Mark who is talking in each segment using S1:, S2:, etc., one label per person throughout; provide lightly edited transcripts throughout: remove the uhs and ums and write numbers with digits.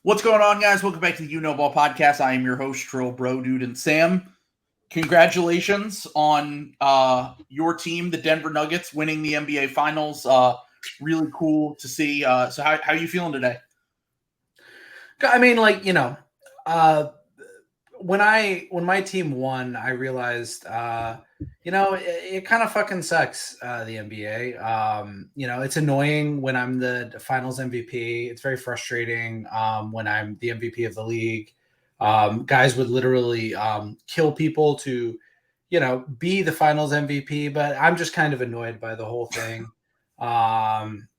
S1: What's going on, guys? Welcome back to the You Know Ball podcast. I am your host, Trill Bro Dude, and Sam. Congratulations on your team, the Denver Nuggets, winning the NBA Finals. Really cool to see. So, how are you feeling today?
S2: I mean, when my team won, I realized, it kind of fucking sucks, the NBA. It's annoying when I'm the finals MVP. It's very frustrating when I'm the MVP of the league. Guys would literally kill people to, be the finals MVP, but I'm just kind of annoyed by the whole thing.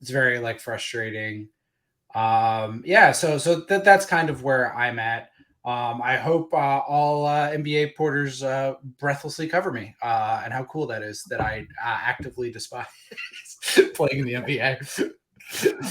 S2: It's very frustrating. So that's kind of where I'm at. I hope all NBA porters breathlessly cover me, and how cool that is that I actively despise playing in the NBA.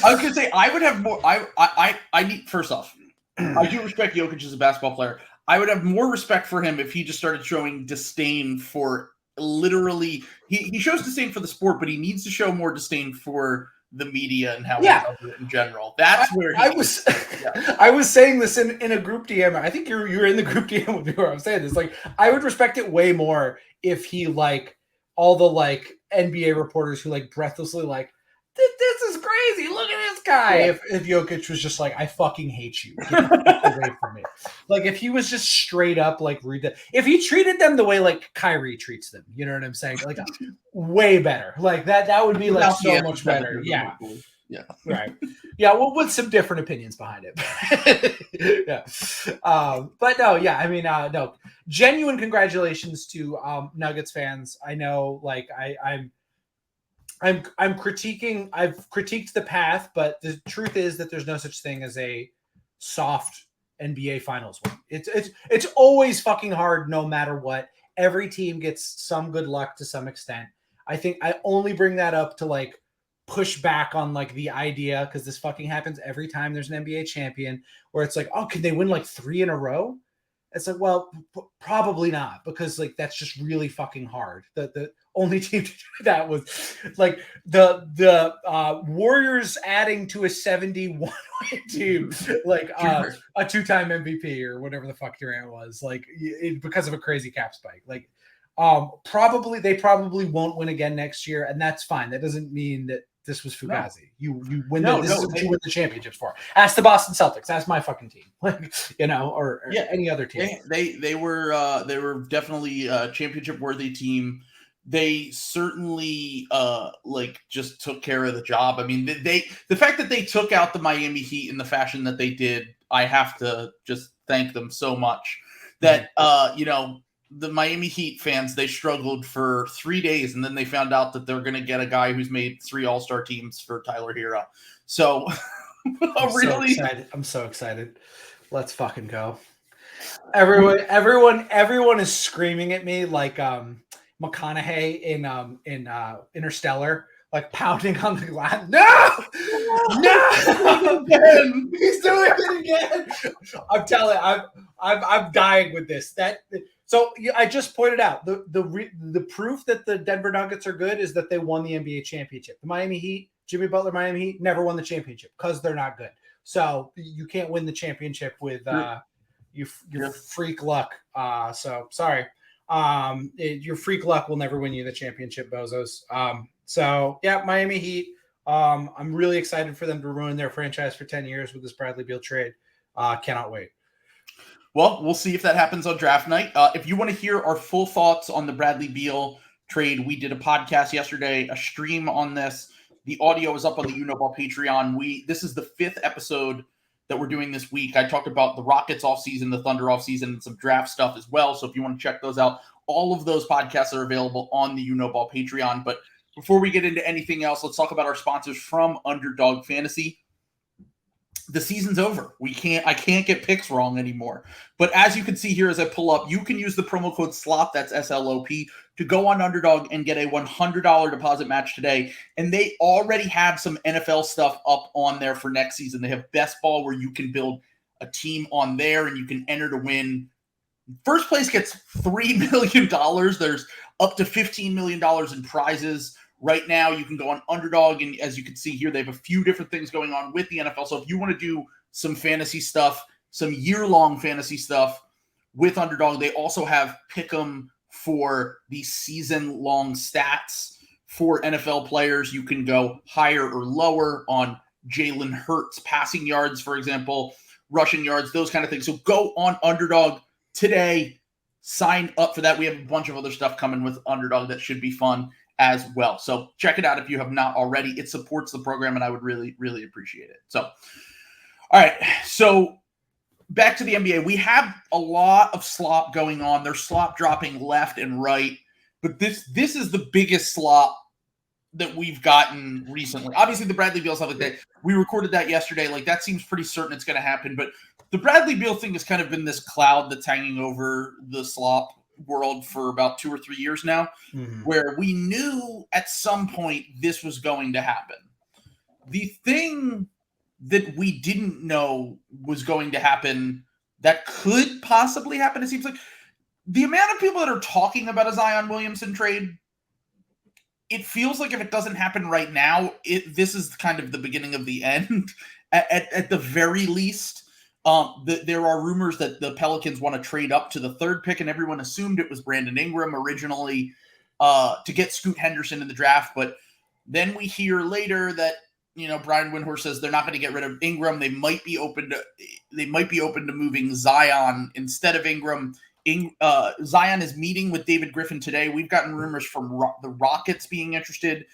S1: I was gonna say I would have more. I need, first off, I do respect Jokic as a basketball player. I would have more respect for him if he just started showing disdain for literally. He shows disdain for the sport, but he needs to show more disdain for the media and how he cover it in general. That's where
S2: I was. Yeah. I was saying this in a group DM. I think you were in the group DM with me where I'm saying this. Like, I would respect it way more if he all the NBA reporters who breathlessly this is crazy. Look at this guy. Yeah. If Jokic was just I fucking hate you. Get away from me. If he was just straight up read that. If he treated them the way Kyrie treats them, you know what I'm saying? Way better. That would be so much better. Yeah.
S1: Yeah.
S2: Right. Yeah. Well, with some different opinions behind it. Yeah. But no. Yeah. I mean, no. Genuine congratulations to Nuggets fans. I know. I'm critiquing. I've critiqued the path, but the truth is that there's no such thing as a soft NBA Finals win. It's always fucking hard, no matter what. Every team gets some good luck to some extent. I think I only bring that up to push back on the idea, because this fucking happens every time there's an NBA champion, where it's oh, can they win 3 in a row? It's well, probably not, because that's just really fucking hard. The only team to do that was the Warriors adding to a 71 team, a 2-time MVP or whatever the fuck Durant was, because of a crazy cap spike. They probably won't win again next year, and that's fine. That doesn't mean that this was Fugazi. No. You win this is what you win the championships for. Ask the Boston Celtics. That's my fucking team. Or any other team.
S1: They were definitely a championship worthy team. They certainly just took care of the job. I mean, the fact that they took out the Miami Heat in the fashion that they did, I have to just thank them so much. That the Miami Heat fans, they struggled for 3 days, and then they found out that they're going to get a guy who's made 3 All-Star teams for Tyler Hero. So,
S2: I'm so excited. Let's fucking go. Everyone is screaming at me McConaughey in Interstellar, pounding on the glass. No! He's doing it again. I'm telling you, I'm dying with this. So I just pointed out the proof that the Denver Nuggets are good is that they won the NBA championship. The Miami Heat, Jimmy Butler, Miami Heat never won the championship because they're not good. So you can't win the championship with your freak luck. So sorry. Your freak luck will never win you the championship, bozos. So yeah, Miami Heat. I'm really excited for them to ruin their franchise for 10 years with this Bradley Beal trade. Cannot wait.
S1: Well, we'll see if that happens on draft night. If you want to hear our full thoughts on the Bradley Beal trade, we did a podcast yesterday, a stream on this. The audio is up on the You Know Ball Patreon. This is the 5th episode that we're doing this week. I talked about the Rockets offseason, the Thunder offseason, and some draft stuff as well. So if you want to check those out, all of those podcasts are available on the You Know Ball Patreon. But before we get into anything else, let's talk about our sponsors from Underdog Fantasy. The season's over. I can't get picks wrong anymore. But as you can see here as I pull up, you can use the promo code SLOP, that's S-L-O-P, to go on Underdog and get a $100 deposit match today. And they already have some NFL stuff up on there for next season. They have Best Ball, where you can build a team on there and you can enter to win. First place gets $3 million. There's up to $15 million in prizes. Right now, you can go on Underdog, and as you can see here, they have a few different things going on with the NFL. So if you want to do some fantasy stuff, some year-long fantasy stuff with Underdog. They also have Pick'em for the season-long stats for NFL players. You can go higher or lower on Jalen Hurts passing yards, for example, rushing yards, those kind of things. So go on Underdog today. Sign up for that. We have a bunch of other stuff coming with Underdog that should be fun as well. So check it out if you have not already. It supports the program, and I would really, really appreciate it. So, all right. So back to the NBA. We have a lot of slop going on. There's slop dropping left and right. But this is the biggest slop that we've gotten recently. Obviously, the Bradley Beal stuff like that. We recorded that yesterday. Like, that seems pretty certain it's going to happen. But the Bradley Beal thing has kind of been this cloud that's hanging over the slop world for about 2 or 3 years now, where we knew at some point this was going to happen. The thing that we didn't know was going to happen that could possibly happen, it seems like the amount of people that are talking about a Zion Williamson trade, it feels like if it doesn't happen right now, this is kind of the beginning of the end at the very least. There are rumors that the Pelicans want to trade up to the 3rd pick, and everyone assumed it was Brandon Ingram originally to get Scoot Henderson in the draft. But then we hear later that, Brian Windhorst says they're not going to get rid of Ingram. They might be open to moving Zion instead of Ingram. Zion is meeting with David Griffin today. We've gotten rumors from the Rockets being interested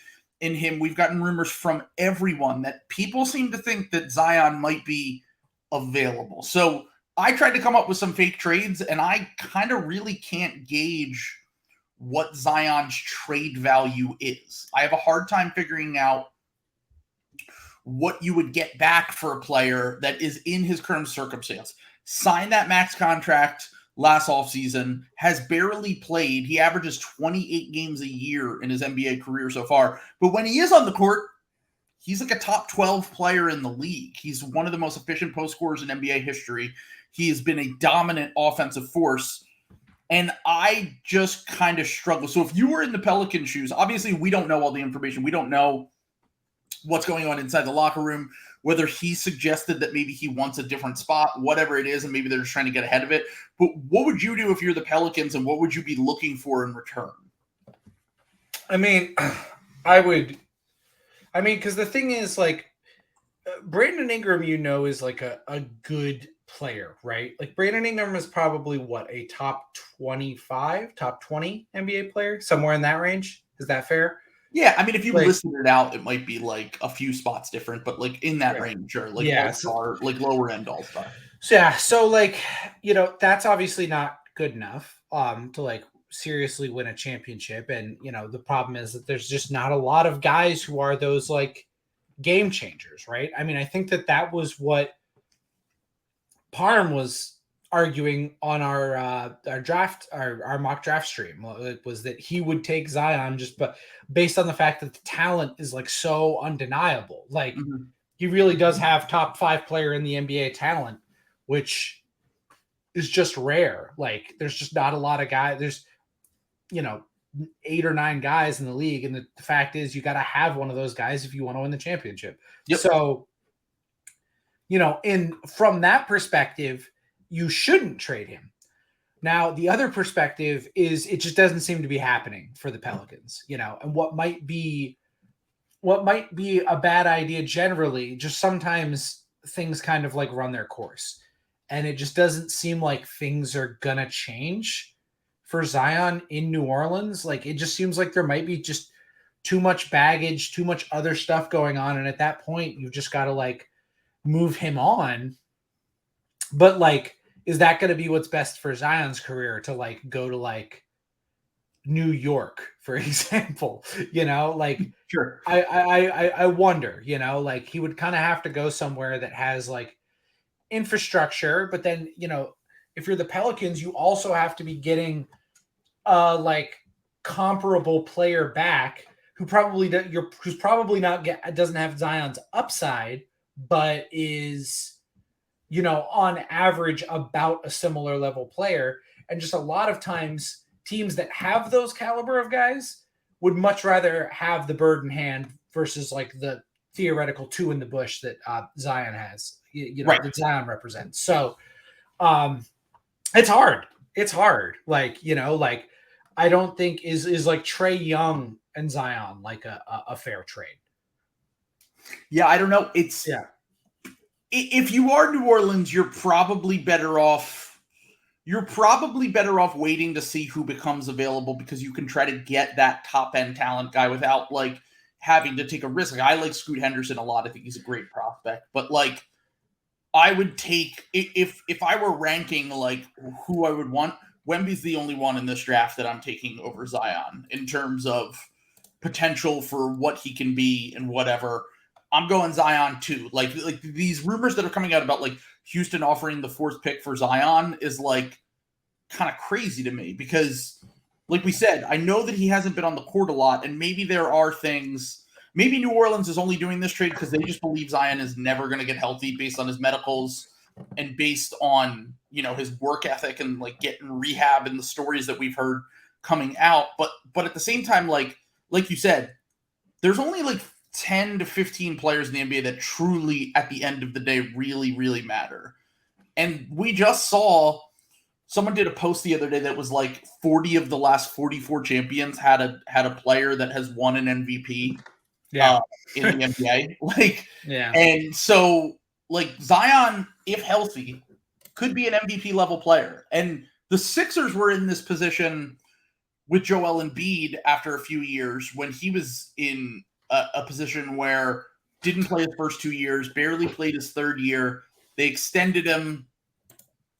S1: in him. We've gotten rumors from everyone that people seem to think that Zion might be available. So I tried to come up with some fake trades, and I kind of really can't gauge what Zion's trade value is. I have a hard time figuring out what you would get back for a player that is in his current circumstance. Signed that max contract last offseason, has barely played. He averages 28 games a year in his NBA career so far. But when he is on the court, he's like a top 12 player in the league. He's one of the most efficient post scorers in NBA history. He has been a dominant offensive force. And I just kind of struggle. So if you were in the Pelican shoes, obviously we don't know all the information. We don't know what's going on inside the locker room, whether he suggested that maybe he wants a different spot, whatever it is, and maybe they're just trying to get ahead of it. But what would you do if you're the Pelicans, and what would you be looking for in return?
S2: I mean, because the thing is, like, Brandon Ingram, is like a good player, right? Like, Brandon Ingram is probably a top 25, top 20 NBA player, somewhere in that range. Is that fair?
S1: Yeah, I mean, if you listed it out, it might be like a few spots different, but like in that range, or like all-star, like lower end all-star.
S2: So like, that's obviously not good enough to like seriously win a championship. And the problem is that there's just not a lot of guys who are those like game changers, right? I mean, I think that was what Parm was arguing on our mock draft stream. It was that he would take Zion but based on the fact that the talent is like so undeniable. Like he really does have top 5 player in the NBA talent, which is just rare. Like there's just not a lot of guys. There's 8 or 9 guys in the league, and the fact is you got to have one of those guys if you want to win the championship. Yep. So from that perspective, you shouldn't trade him. Now, the other perspective is it just doesn't seem to be happening for the Pelicans, and what might be a bad idea generally, just sometimes things kind of like run their course, and it just doesn't seem like things are going to change for Zion in New Orleans. Like, it just seems like there might be just too much baggage, too much other stuff going on. And at that point, you've just got to like move him on. But like, is that going to be what's best for Zion's career, to like go to like New York, for example? Like,
S1: sure.
S2: I wonder, like he would kind of have to go somewhere that has like infrastructure, but then, if you're the Pelicans, you also have to be getting like comparable player back who's probably doesn't have Zion's upside, but is on average about a similar level player. And just a lot of times teams that have those caliber of guys would much rather have the bird in hand versus like the theoretical 2 in the bush that Zion has.
S1: right.
S2: that Zion represents. So it's hard. It's hard. Like, like I don't think is like Trae Young and Zion like a fair trade.
S1: Yeah, I don't know. It's if you are New Orleans, you're probably better off waiting to see who becomes available, because you can try to get that top end talent guy without like having to take a risk. Like, I like Scoot Henderson a lot. I think he's a great prospect, but like I would take, if I were ranking like who I would want, Wemby's the only one in this draft that I'm taking over Zion in terms of potential for what he can be and whatever. I'm going Zion too. Like these rumors that are coming out about like Houston offering the 4th pick for Zion is like kind of crazy to me, because like we said, I know that he hasn't been on the court a lot, and maybe there are things, maybe New Orleans is only doing this trade because they just believe Zion is never going to get healthy based on his medicals and based on, his work ethic and like getting rehab and the stories that we've heard coming out. But at the same time, like you said, there's only like 10 to 15 players in the NBA that truly, at the end of the day, really, really matter. And we just saw, someone did a post the other day that was like 40 of the last 44 champions had a player that has won an MVP in the NBA. Like, and so like Zion, if healthy, could be an MVP level player. And the Sixers were in this position with Joel Embiid after a few years when he was in a position where didn't play his first 2 years, barely played his 3rd year. They extended him.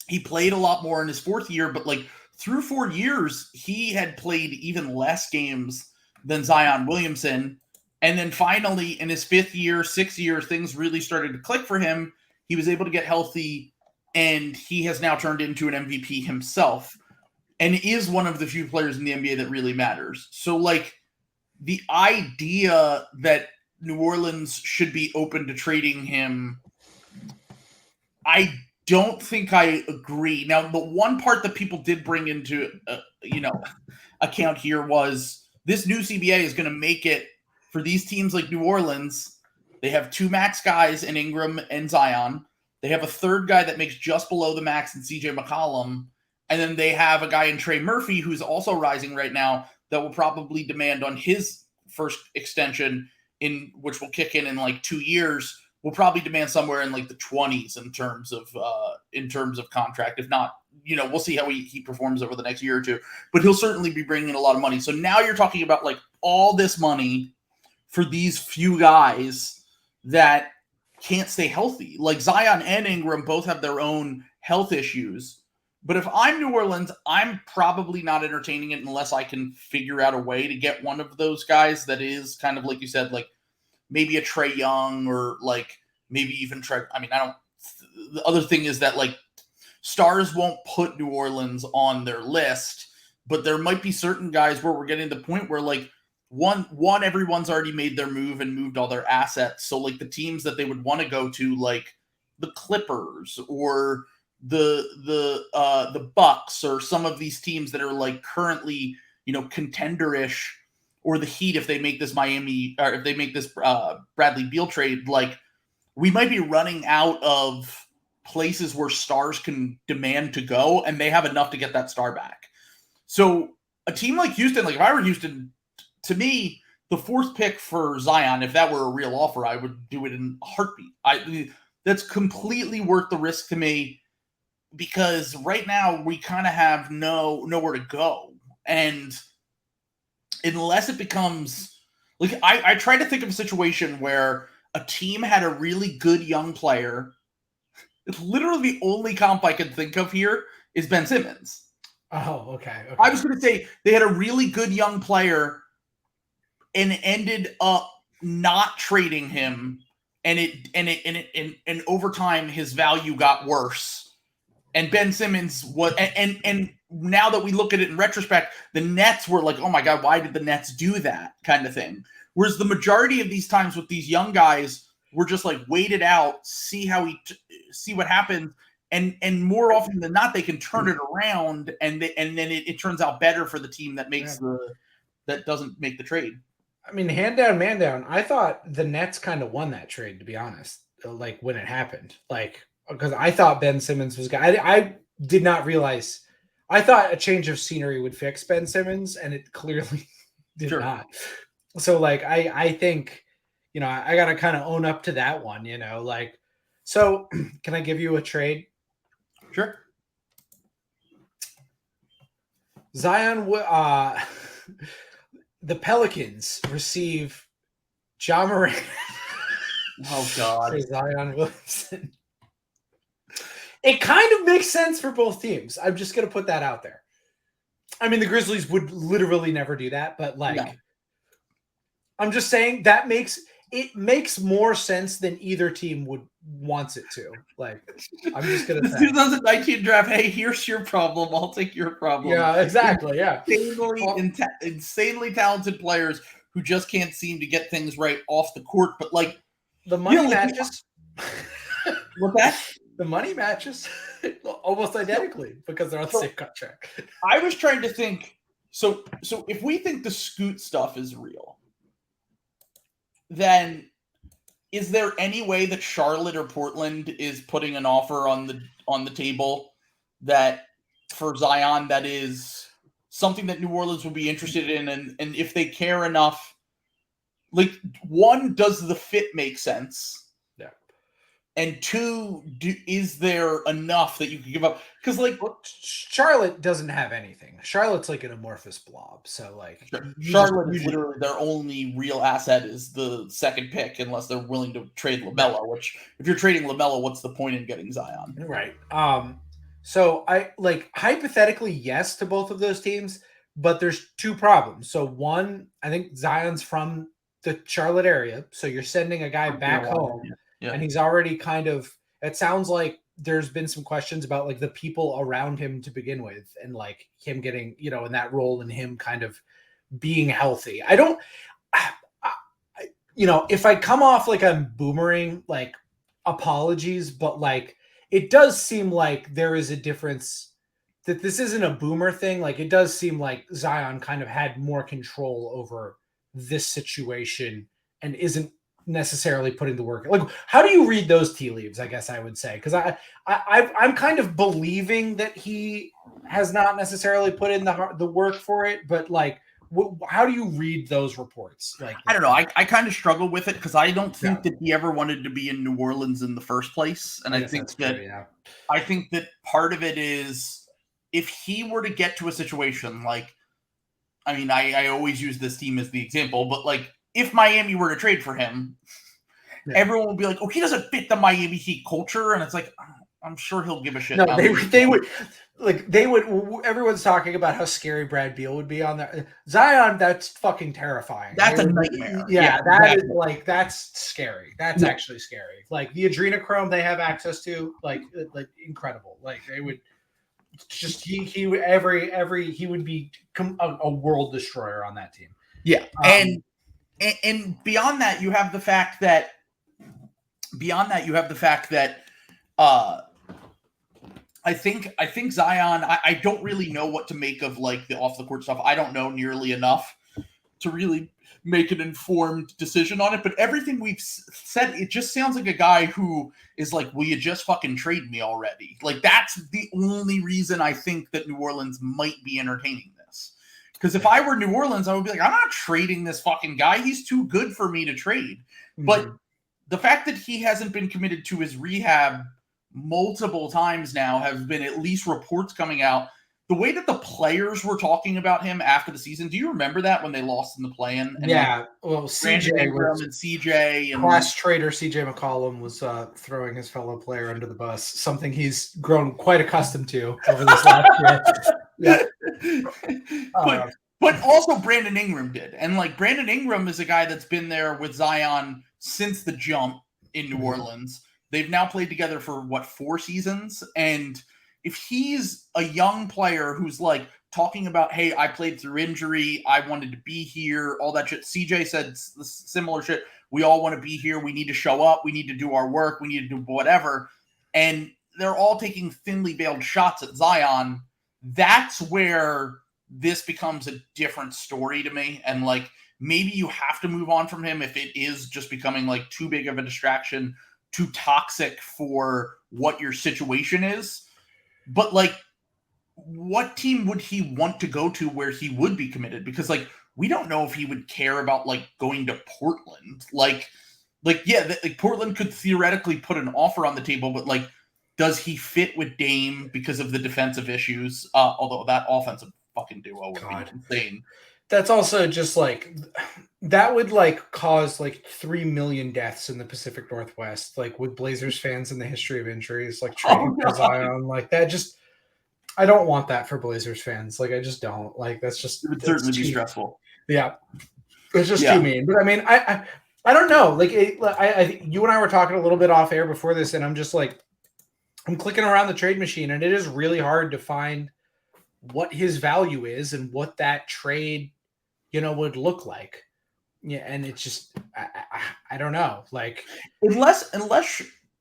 S1: He played a lot more in his 4th year, but like through 4 years, he had played even less games than Zion Williamson. And then finally in his 5th year, 6th year, things really started to click for him. He was able to get healthy, and he has now turned into an MVP himself and is one of the few players in the NBA that really matters. So like the idea that New Orleans should be open to trading him, I don't think I agree. Now, the one part that people did bring into account here was this new CBA is going to make it for these teams like New Orleans. They have 2 max guys in Ingram and Zion. They have a 3rd guy that makes just below the max in CJ McCollum. And then they have a guy in Trey Murphy who's also rising right now that will probably demand on his first extension, in which will kick in like 2 years, will probably demand somewhere in like the 20s in terms of contract. If not, we'll see how he performs over the next year or two, but he'll certainly be bringing in a lot of money. So now you're talking about like all this money for these few guys that can't stay healthy. Like Zion and Ingram both have their own health issues. But if I'm New Orleans, I'm probably not entertaining it unless I can figure out a way to get one of those guys that is kind of like you said, like maybe a Trae Young or like maybe even Trae. I mean, the other thing is that like stars won't put New Orleans on their list, but there might be certain guys where we're getting to the point where like one, everyone's already made their move and moved all their assets. So like the teams that they would want to go to, like the Clippers or the Bucks or some of these teams that are like currently, contender-ish, or the Heat if they make this Miami or if they make this Bradley Beal trade, like we might be running out of places where stars can demand to go, and they have enough to get that star back. So a team like Houston, like if I were Houston, to me, the 4th pick for Zion, if that were a real offer, I would do it in a heartbeat. That's completely worth the risk to me, because right now we kind of have nowhere to go. And unless it becomes like, I try to think of a situation where a team had a really good young player. It's literally the only comp I can think of here is Ben Simmons.
S2: Oh, okay.
S1: I was going to say they had a really good young player and ended up not trading him. And over time, his value got worse. And Ben Simmons was, and now that we look at it in retrospect, the Nets were like, oh my God, why did the Nets do that kind of thing? Whereas the majority of these times with these young guys, we're just like, wait it out, see see what happens. And more often than not, they can turn it around, and then it turns out better for the team that makes that doesn't make the trade.
S2: I mean, hand down, man down. I thought the Nets kind of won that trade, to be honest. like when it happened, like because I thought Ben Simmons was guy. I did not realize. I thought a change of scenery would fix Ben Simmons, and it clearly did not. So like I think, I gotta kind of own up to that one, like. So can I give you a trade?
S1: Sure.
S2: Zion, the Pelicans receive Ja Morant.
S1: Oh God.
S2: For Zion Williamson. It kind of makes sense for both teams. I'm just gonna put that out there. I mean, the Grizzlies would literally never do that, but like, no. I'm just saying that makes more sense than either team wants it to. Like, I'm just gonna say
S1: 2019 draft. Hey, here's your problem. I'll take your problem.
S2: Yeah, exactly. Yeah,
S1: insanely talented players who just can't seem to get things right off the court. But like
S2: the money matches.
S1: What's that?
S2: The money matches almost identically because they're on the same contract.
S1: I was trying to think. So if we think the Scoot stuff is real, then is there any way that Charlotte or Portland is putting an offer on the table that for Zion that is something that New Orleans would be interested in, and if they care enough, like, one, does the fit make sense?
S2: Yeah.
S1: And two, is there enough that you can give up? Because like
S2: Charlotte doesn't have anything. Charlotte's like an amorphous blob. So like
S1: Charlotte is literally their only real asset is the second pick, unless they're willing to trade LaMelo. Which, if you're trading LaMelo, what's the point in getting Zion?
S2: Right. So I like hypothetically yes to both of those teams, but there's two problems. So one, I think Zion's from the Charlotte area, so you're sending a guy back home.
S1: Yeah.
S2: And he's already kind of, it sounds like there's been some questions about like the people around him to begin with, and like him getting, in that role and him kind of being healthy. If I come off like I'm boomering, like apologies, but like it does seem like there is a difference, that this isn't a boomer thing. Like it does seem like Zion kind of had more control over this situation and isn't necessarily putting the work. Like, how do you read those tea leaves? I guess I would say, because I'm kind of believing that he has not necessarily put in the work for it, but like, how do you read those reports? Like,
S1: I don't know. I kind of struggle with it because I don't think that he ever wanted to be in New Orleans in the first place, and I think that I think that part of it is if he were to get to a situation like, I mean, I always use this team as the example, but like, if Miami were to trade for him, everyone would be like, "Oh, he doesn't fit the Miami Heat culture," and it's like, I'm sure he'll give a shit.
S2: No, they would. Everyone's talking about how scary Brad Beal would be on that. Zion, that's fucking terrifying.
S1: That's a nightmare.
S2: Yeah, that is like, that's scary. That's actually scary. Like the adrenochrome they have access to, like incredible. Like they would just he would be a world destroyer on that team.
S1: Yeah, and beyond that, you have the fact that I think Zion, I don't really know what to make of like the off the court stuff. I don't know nearly enough to really make an informed decision on it, but everything we've said, it just sounds like a guy who is like, will you just fucking trade me already? Like, that's the only reason I think that New Orleans might be entertaining this. Because if I were New Orleans, I would be like, I'm not trading this fucking guy. He's too good for me to trade. Mm-hmm. But the fact that he hasn't been committed to his rehab multiple times now have been at least reports coming out. The way that the players were talking about him after the season, do you remember that when they lost in the play-in? And
S2: yeah, well,
S1: CJ and
S2: class trader CJ McCollum was throwing his fellow player under the bus, something he's grown quite accustomed to over this last year. Yeah.
S1: But also Brandon Ingram did. And like Brandon Ingram is a guy that's been there with Zion since the jump in New Orleans. They've now played together for 4 seasons. And if he's a young player who's like talking about, hey, I played through injury, I wanted to be here, all that shit. CJ said similar shit. We all want to be here. We need to show up. We need to do our work. We need to do whatever. And they're all taking thinly veiled shots at Zion. That's where this becomes a different story to me. And like, maybe you have to move on from him if it is just becoming like too big of a distraction too toxic for what your situation is. But like, what team would he want to go to where he would be committed? Because like, we don't know if he would care about like going to Portland. Like Portland could theoretically put an offer on the table, but like, does he fit with Dame because of the defensive issues? Although that offensive fucking duo would be insane.
S2: That's also just like, that would like cause like 3 million deaths in the Pacific Northwest, like with Blazers fans in the history of injuries, like trading for Zion, like that. Just, I don't want that for Blazers fans. Like, I just don't. Like, that's just,
S1: it would certainly be stressful.
S2: Yeah, it's just too mean. But I mean, I don't know. Like, I you and I were talking a little bit off air before this, and I'm just like, I'm clicking around the trade machine, and it is really hard to find what his value is and what that trade, would look like. Yeah, and it's just, I don't know. Like,
S1: unless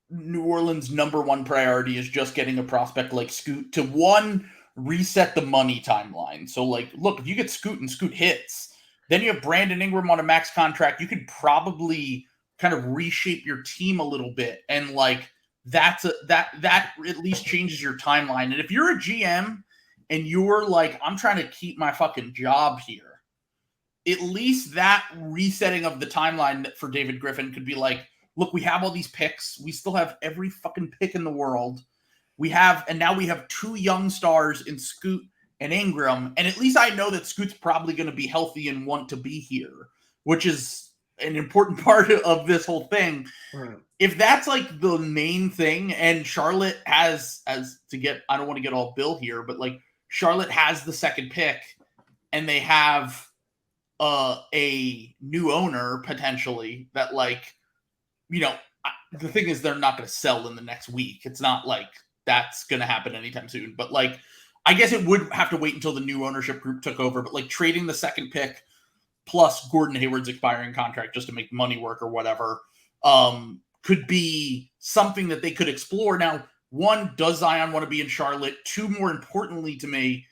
S1: New Orleans' number one priority is just getting a prospect like Scoot to one, reset the money timeline. So like, look, if you get Scoot and Scoot hits, then you have Brandon Ingram on a max contract. You could probably kind of reshape your team a little bit, and like that at least changes your timeline. And if you're a GM and you're like, I'm trying to keep my fucking job here, at least that resetting of the timeline for David Griffin could be like, look, we have all these picks. We still have every fucking pick in the world. And now we have two young stars in Scoot and Ingram. And at least I know that Scoot's probably going to be healthy and want to be here, which is an important part of this whole thing.
S2: Right.
S1: If that's like the main thing, and Charlotte has, I don't want to get all Bill here, but like Charlotte has the second pick and they have a new owner potentially that like, the thing is they're not going to sell in the next week. It's not like that's going to happen anytime soon. But like, I guess it would have to wait until the new ownership group took over. But like trading the second pick plus Gordon Hayward's expiring contract just to make money work or whatever could be something that they could explore. Now, one, does Zion want to be in Charlotte? Two, more importantly to me,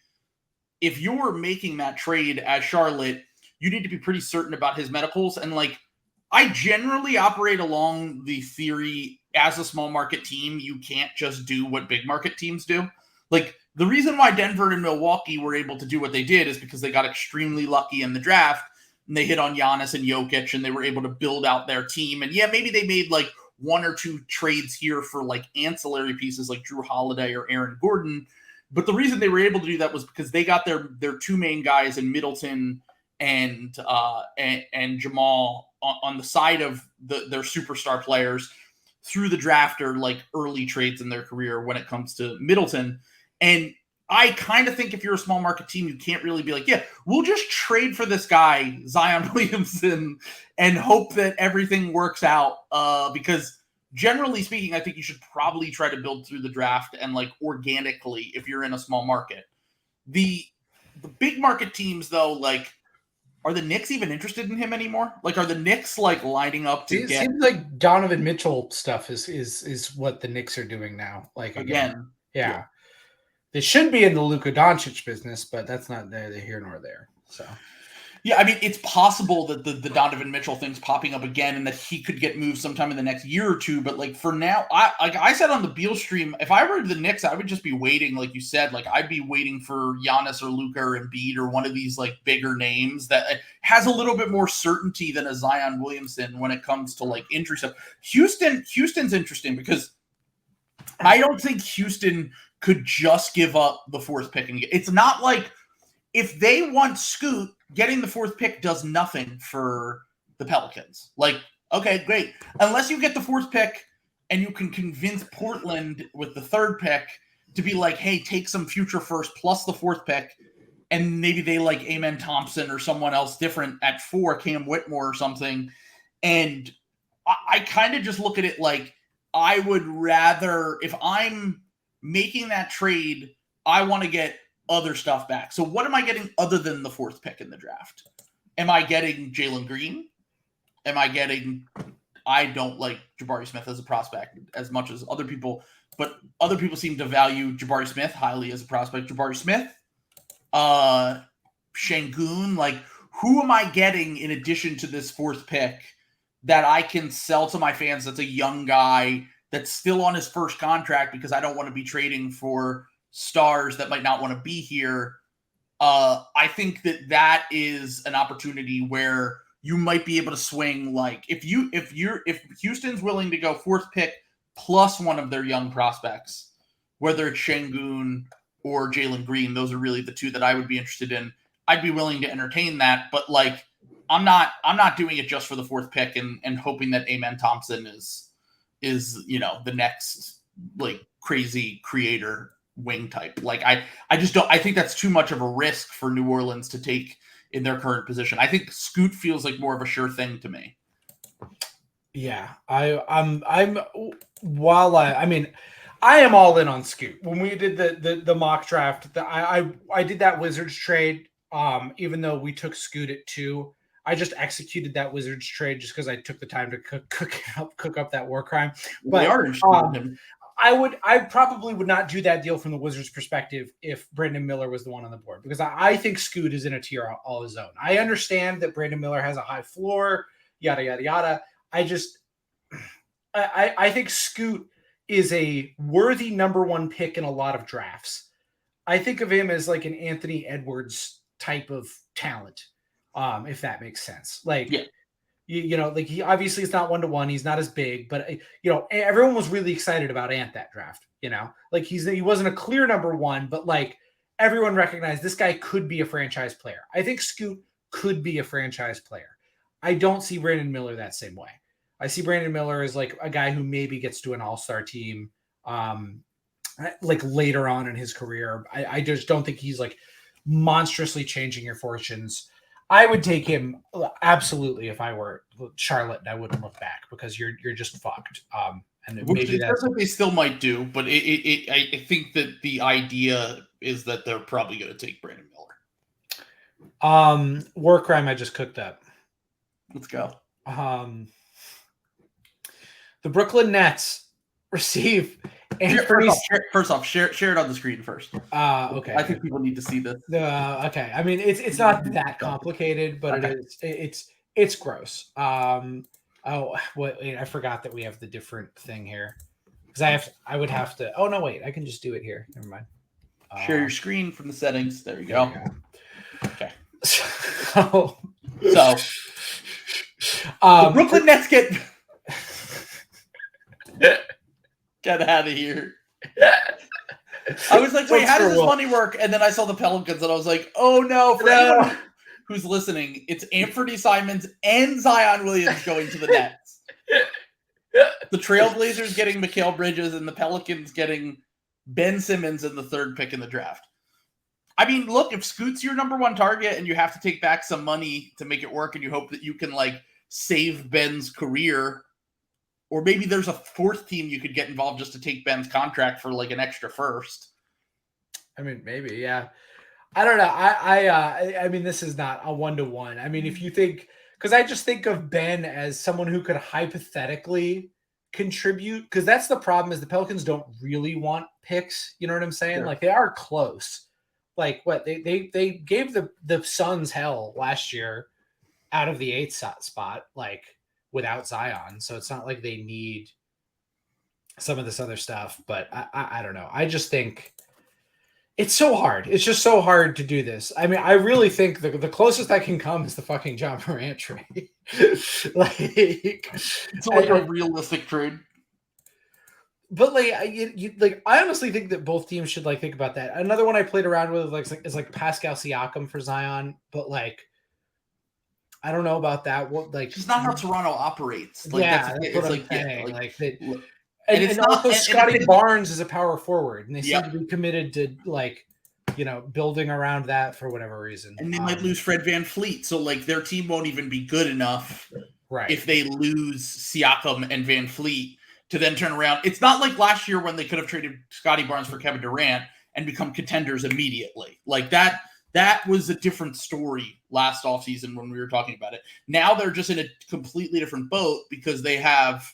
S1: if you're making that trade as Charlotte, you need to be pretty certain about his medicals. And like, I generally operate along the theory as a small market team, you can't just do what big market teams do. Like, the reason why Denver and Milwaukee were able to do what they did is because they got extremely lucky in the draft and they hit on Giannis and Jokic and they were able to build out their team. And yeah, maybe they made like one or two trades here for like ancillary pieces like Drew Holiday or Aaron Gordon. But the reason they were able to do that was because they got their two main guys in Middleton and Jamal on the side of their superstar players through the draft or like early trades in their career when it comes to Middleton. And I kind of think if you're a small market team, you can't really be like, yeah, we'll just trade for this guy, Zion Williamson, and hope that everything works out. Because generally speaking, I think you should probably try to build through the draft and like organically if you're in a small market. The big market teams though, like, are the Knicks even interested in him anymore? Like, are the Knicks like lining up to get? It
S2: seems like Donovan Mitchell stuff is what the Knicks are doing now. Like again. Yeah. They should be in the Luka Doncic business, but that's not neither here nor there. So,
S1: yeah, I mean, it's possible that the Donovan Mitchell thing's popping up again, and that he could get moved sometime in the next year or two. But like for now, I said on the Beal stream, if I were the Knicks, I would just be waiting, like you said, like I'd be waiting for Giannis or Luka or Embiid or one of these like bigger names that has a little bit more certainty than a Zion Williamson when it comes to like injury stuff. Houston's interesting because I don't think Houston could just give up the fourth pick. And it's not like if they want Scoot, getting the fourth pick does nothing for the Pelicans. Like, okay, great. Unless you get the fourth pick and you can convince Portland with the third pick to be like, hey, take some future first plus the fourth pick, and maybe they like Amen Thompson or someone else different at 4, Cam Whitmore or something. And I kind of just look at it like I would rather, if I'm making that trade, I want to get other stuff back. So what am I getting other than the fourth pick in the draft? Am I getting Jalen Green? I don't like Jabari Smith as a prospect as much as other people, but other people seem to value Jabari Smith highly as a prospect. Jabari Smith, Şengün, like who am I getting in addition to this fourth pick that I can sell to my fans that's a young guy that's still on his first contract because I don't want to be trading for stars that might not want to be here. I think that is an opportunity where you might be able to swing. Like if Houston's willing to go 4th pick plus one of their young prospects, whether it's Şengün or Jalen Green, those are really the two that I would be interested in. I'd be willing to entertain that, but like I'm not doing it just for the 4th pick and hoping that Amen Thompson is the next like crazy creator wing type. Like I just don't. I think that's too much of a risk for New Orleans to take in their current position. I think Scoot feels like more of a sure thing to me.
S2: Yeah, I'm I mean, I am all in on Scoot. When we did the mock draft, I did that Wizards trade. Even though we took Scoot at 2, I just executed that Wizards trade just because I took the time to cook up that war crime. But I probably would not do that deal from the Wizards' perspective if Brandon Miller was the one on the board, because I think Scoot is in a tier all his own. I understand that Brandon Miller has a high floor, yada yada yada. I think Scoot is a worthy number 1 pick in a lot of drafts. I think of him as like an Anthony Edwards type of talent, if that makes sense. Like, yeah. Like he obviously is not 1-to-1. He's not as big, but everyone was really excited about Ant that draft. Like he wasn't a clear number 1, but like everyone recognized this guy could be a franchise player. I think Scoot could be a franchise player. I don't see Brandon Miller that same way. I see Brandon Miller as like a guy who maybe gets to an all-star team, like later on in his career. I just don't think he's like monstrously changing your fortunes. I would take him absolutely if I were Charlotte, and I wouldn't look back because you're just fucked. And maybe that's
S1: what they still might do, but I think that the idea is that they're probably going to take Brandon
S2: Miller. War crime I just cooked up.
S1: Let's go.
S2: The Brooklyn Nets receive
S1: First off, share it on the screen first.
S2: Okay.
S1: I think people need to see this.
S2: Okay. I mean, it's not that complicated, but okay. It's gross. I forgot that we have the different thing here because I would have to. Oh no, wait, I can just do it here. Never mind.
S1: Share your screen from the settings. There you go. Okay.
S2: So
S1: the Brooklyn Nets get out of here. I was like, wait, how does this money work? And then I saw the Pelicans and I was like, oh no, for anyone who's listening, it's Anthony Simons and Zion Williams going to the Nets. The Trailblazers getting Mikal Bridges and the Pelicans getting Ben Simmons in the 3rd pick in the draft. I mean, look, if Scoot's your number 1 target and you have to take back some money to make it work and you hope that you can like save Ben's career, or maybe there's a 4th team you could get involved just to take Ben's contract for like an extra first.
S2: I mean, maybe, yeah. I don't know. I mean, this is not a 1-to-1. I mean, if you think, because I just think of Ben as someone who could hypothetically contribute, because that's the problem is the Pelicans don't really want picks. You know what I'm saying? Sure. Like they are close. Like what they gave the Suns hell last year out of the 8th spot, like without Zion. So it's not like they need some of this other stuff, but I don't know. I just think it's so hard. It's just so hard to do this. I mean, I really think the closest I can come is the fucking John Morant trade. Like
S1: it's like a realistic trade.
S2: But like, I honestly think that both teams should like think about that. Another one I played around with is like Pascal Siakam for Zion, but like, I don't know about that. What like,
S1: it's not how Toronto operates.
S2: Like, yeah, that's what I'm saying. And also Scotty Barnes is a power forward, and they seem to be committed to like, building around that for whatever reason.
S1: And they might lose Fred VanVleet, so like their team won't even be good enough,
S2: right?
S1: If they lose Siakam and VanVleet to then turn around. It's not like last year when they could have traded Scotty Barnes for Kevin Durant and become contenders immediately. Like that was a different story last offseason when we were talking about it. Now they're just in a completely different boat because they have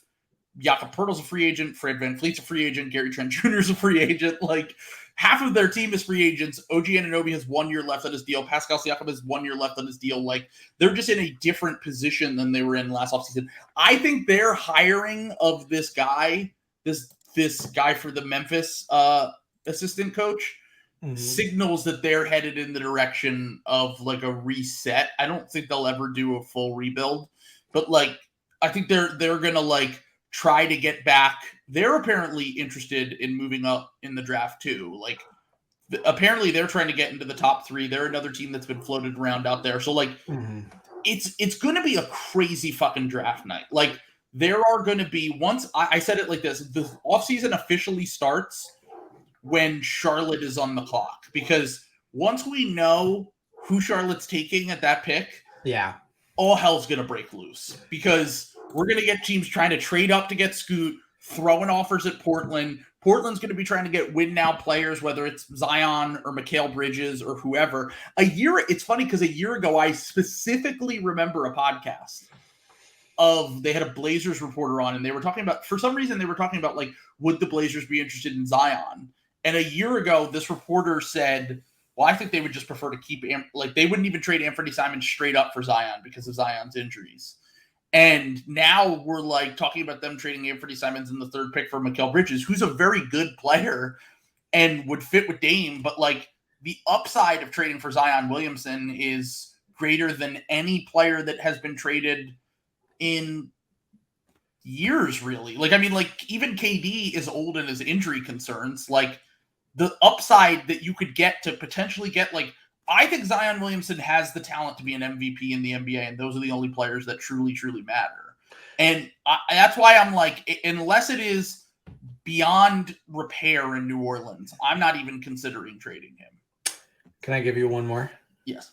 S1: Jakob Poeltl's a free agent. Fred VanVleet's a free agent. Gary Trent Jr. is a free agent. Like, half of their team is free agents. OG Anunoby has 1 year left on his deal. Pascal Siakam has 1 year left on his deal. Like, they're just in a different position than they were in last offseason. I think their hiring of this guy, this guy for the Memphis assistant coach, signals that they're headed in the direction of like a reset. I don't think they'll ever do a full rebuild, but like I think they're gonna like try to get back. They're apparently interested in moving up in the draft too. Like apparently they're trying to get into the top 3. They're another team that's been floated around out there. So like it's gonna be a crazy fucking draft night. Like there are gonna be once I said it like this, the offseason officially starts when Charlotte is on the clock, because once we know who Charlotte's taking at that pick, all hell's going to break loose, because we're going to get teams trying to trade up to get Scoot, throwing offers at Portland. Portland's going to be trying to get win now players, whether it's Zion or Mikal Bridges or whoever. It's funny because a year ago, I specifically remember a podcast they had a Blazers reporter on, and they were talking about, for some reason, like, would the Blazers be interested in Zion? And a year ago, this reporter said, well, I think they would just prefer to keep, they wouldn't even trade Anthony Simons straight up for Zion because of Zion's injuries. And now we're like talking about them trading Anthony Simons in the 3rd pick for Mikal Bridges, who's a very good player and would fit with Dame. But like the upside of trading for Zion Williamson is greater than any player that has been traded in years, really. Like, I mean, like even KD is old and his injury concerns. Like, the upside that you could get to potentially get, like, I think Zion Williamson has the talent to be an MVP in the NBA, and those are the only players that truly, truly matter. And that's why I'm like, unless it is beyond repair in New Orleans, I'm not even considering trading him.
S2: Can I give you one more?
S1: Yes.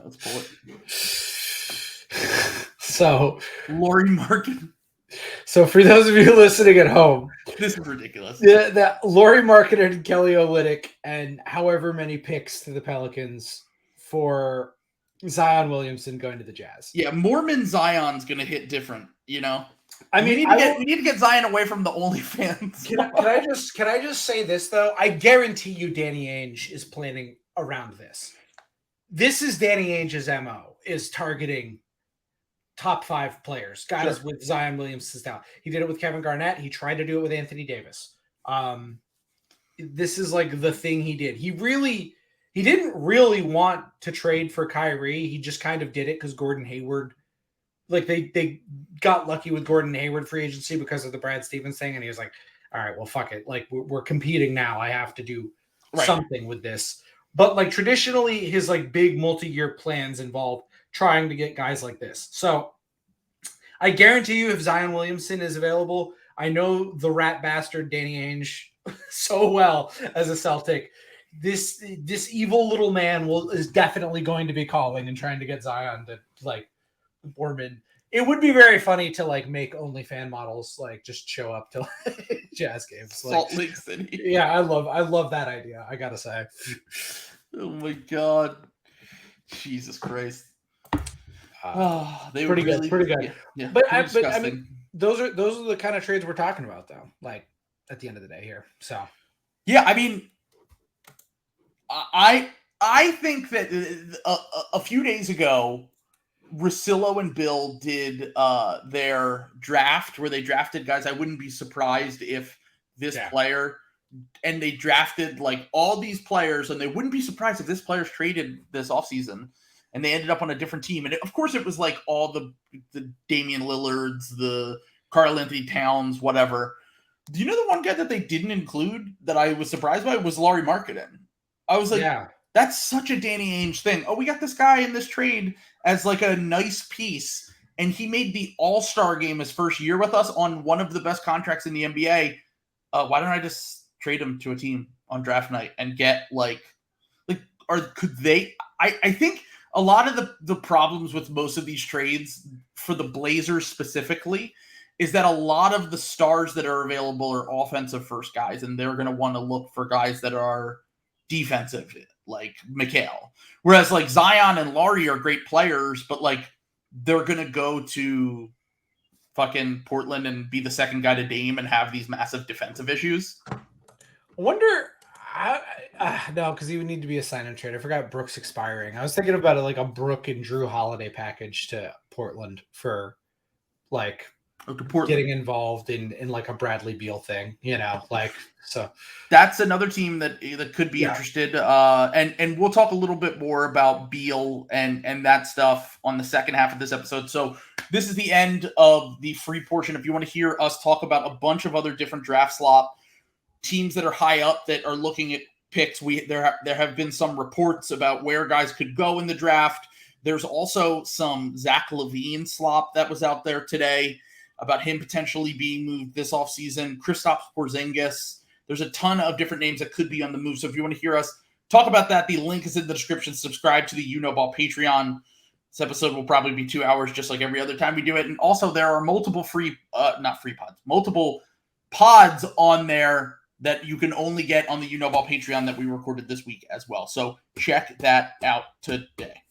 S1: Let's pull it.
S2: So,
S1: Lauri Markkanen.
S2: So for those of you listening at home,
S1: this is ridiculous.
S2: That Lauri Markkanen and Kelly Olynyk and however many picks to the Pelicans for Zion Williamson going to the Jazz.
S1: Yeah, Mormon Zion's going to hit different, you know?
S2: I mean,
S1: we need to get Zion away from the OnlyFans.
S2: Can I just say this, though? I guarantee you Danny Ainge is planning around this. This is Danny Ainge's MO, is targeting top 5 players, guys with Zion Williamson's style. He did it with Kevin Garnett. He tried to do it with Anthony Davis. This is like the thing he did. He didn't really want to trade for Kyrie. He just kind of did it because Gordon Hayward, like they got lucky with Gordon Hayward free agency because of the Brad Stevens thing. And he was like, all right, well, fuck it. Like we're competing now. I have to do something with this. But like traditionally his like big multi-year plans involve trying to get guys like this. So I guarantee you if Zion Williamson is available, I know the rat bastard Danny Ainge so well as a Celtic. This evil little man is definitely going to be calling and trying to get Zion to like Borman. It would be very funny to like make OnlyFans models like just show up to Jazz games.
S1: Salt Lake City.
S2: Yeah, I love that idea. I gotta say.
S1: Oh my God. Jesus Christ.
S2: They pretty good. Yeah, but I mean, those are the kind of trades we're talking about, though. Like at the end of the day, here. So,
S1: yeah, I mean, I think that a few days ago, Russillo and Bill did their draft where they drafted guys. I wouldn't be surprised if this player, and they drafted like all these players, and they wouldn't be surprised if this player's traded this offseason. And they ended up on a different team. And of course, it was like all the Damian Lillards, the Karl Anthony Towns, whatever. Do you know the one guy that they didn't include that I was surprised by was Lauri Markkanen? I was like, that's such a Danny Ainge thing. Oh, we got this guy in this trade as like a nice piece. And he made the All-Star game his first year with us on one of the best contracts in the NBA. Why don't I just trade him to a team on draft night and get could they? I think a lot of the problems with most of these trades for the Blazers specifically is that a lot of the stars that are available are offensive first guys, and they're going to want to look for guys that are defensive, like Mikal. Whereas like Zion and Lauri are great players, but like they're going to go to fucking Portland and be the second guy to Dame and have these massive defensive issues.
S2: I wonder. No, because he would need to be a sign and trade. I forgot Brooks expiring. I was thinking about it like a Brook and Drew Holiday package to Portland for like getting involved in like a Bradley Beal thing, like so.
S1: That's another team that could be interested. And we'll talk a little bit more about Beal and that stuff on the second half of this episode. So this is the end of the free portion. If you want to hear us talk about a bunch of other different draft slot teams that are high up that are looking at picks, there have been some reports about where guys could go in the draft. There's also some Zach LaVine slop that was out there today about him potentially being moved this offseason. Kristaps Porzingis. There's a ton of different names that could be on the move. So if you want to hear us talk about that, the link is in the description. Subscribe to the You Know Ball Patreon. This episode will probably be 2 hours, just like every other time we do it. And also there are multiple multiple pods on there that you can only get on the You Know Ball Patreon that we recorded this week as well. So check that out today.